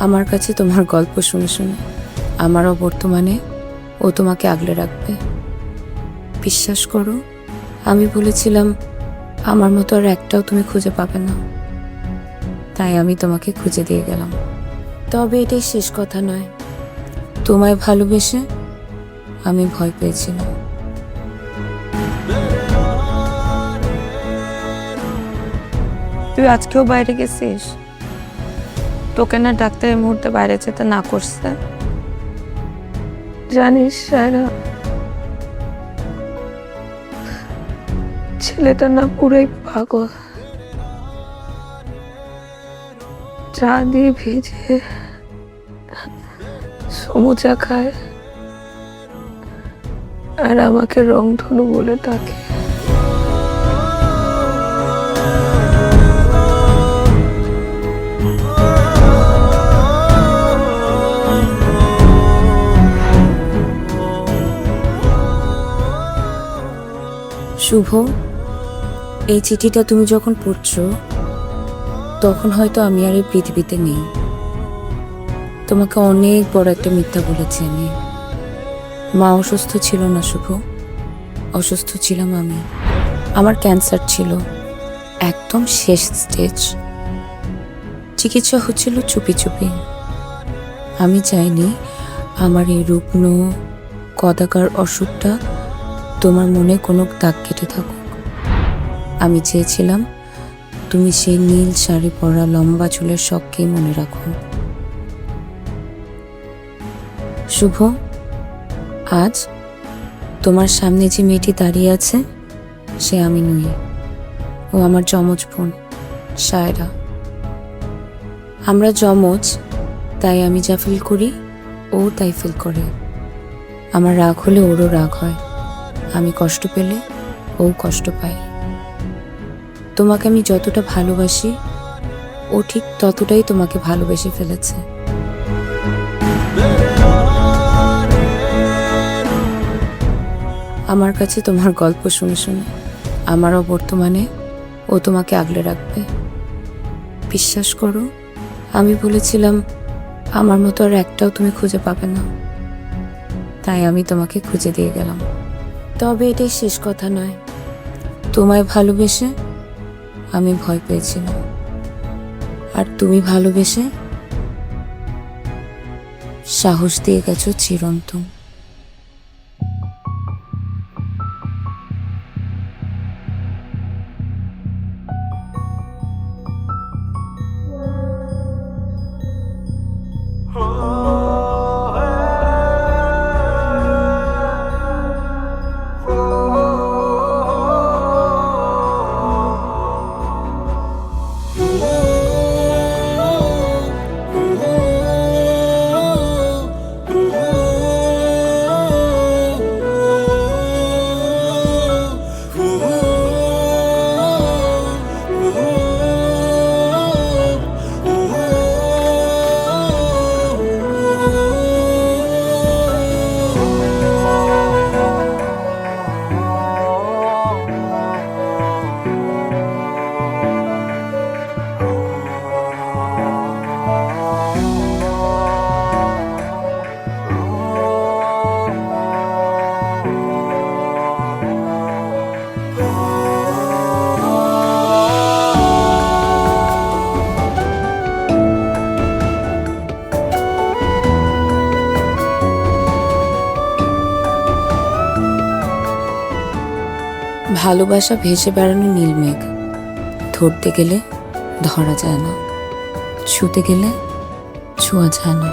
আমার কাছে তোমার গল্প শুনে শুনে আমারও বর্তমানে ও তোমাকে আগলে রাখবে। বিশ্বাস করো, আমি বলেছিলাম আমার মতো আর একটাও তুমি খুঁজে পাবে না, তাই আমি তোমাকে খুঁজে দিয়ে গেলাম। তবে এটাই শেষ কথা নয়, তোমায় ভালোবেসে আমি ভয় পেয়েছিলাম। তুই আজকেও বাইরে গেছিস? তোকে না ডাক্তার এই মুহূর্তে বাইরে যেতে না করছে? জানিস সায়রা, ছেলেটা না পুরাই পাগল। চা দিয়ে ভেজে সমুচা খায় আর আমাকে রংধনু বলে ডাকে। শুভ, এই চিঠিটা তুমি যখন পড়ছো তখন হয়তো আমি আর এই পৃথিবীতে নেই। তোমাকে অনেক বড় একটা মিথ্যা বলেছি আমি। মা অসুস্থ ছিল না শুভ, অসুস্থ ছিলাম আমি। আমার ক্যান্সার ছিল, একদম শেষ স্টেজ। চিকিৎসা হচ্ছিল চুপি চুপি। আমি চাইনি আমার এই রুগ্ন কদাকার অসুখটা তোমার মনে কোনো দাগ কেটে থাকুক। আমি চেয়েছিলাম তুমি সেই নীল শাড়ি পরা লম্বা চুলের শখকেই মনে রাখো। শুভ, আজ তোমার সামনে যে মেয়েটি দাঁড়িয়ে আছে সে আমি নই, ও আমার যমজ বোন সায়রা। আমরা যমজ, তাই আমি যা ফিল করি ও তাই ফিল করে। আমার রাগ হলে ওরও রাগ হয়, আমি কষ্ট পেলে ও কষ্ট পায়। তোমাকে আমি যতটা ভালোবাসি ও ঠিক ততটাই তোমাকে ভালোবেসে ফেলেছে। আমার কাছে তোমার গল্প শুনে শুনে আমারও বর্তমানে ও তোমাকে আগলে রাখবে। বিশ্বাস করো, আমি বলেছিলাম আমার মতো আর একটাও তুমি খুঁজে পাবে না, তাই আমি তোমাকে খুঁজে দিয়ে গেলাম। তবে এটাই শেষ কথা নয়, তোমায় ভালোবেসে আমি ভয় পেয়েছিলাম, আর তুমি ভালোবেসে সাহস দিয়ে গেছো চিরন্তন। ভালোবাসা ভেসে বেড়ানো নীলমেঘ, ধরতে গেলে ধরা যায় না, ছুতে গেলে ছোঁয়া যায় না।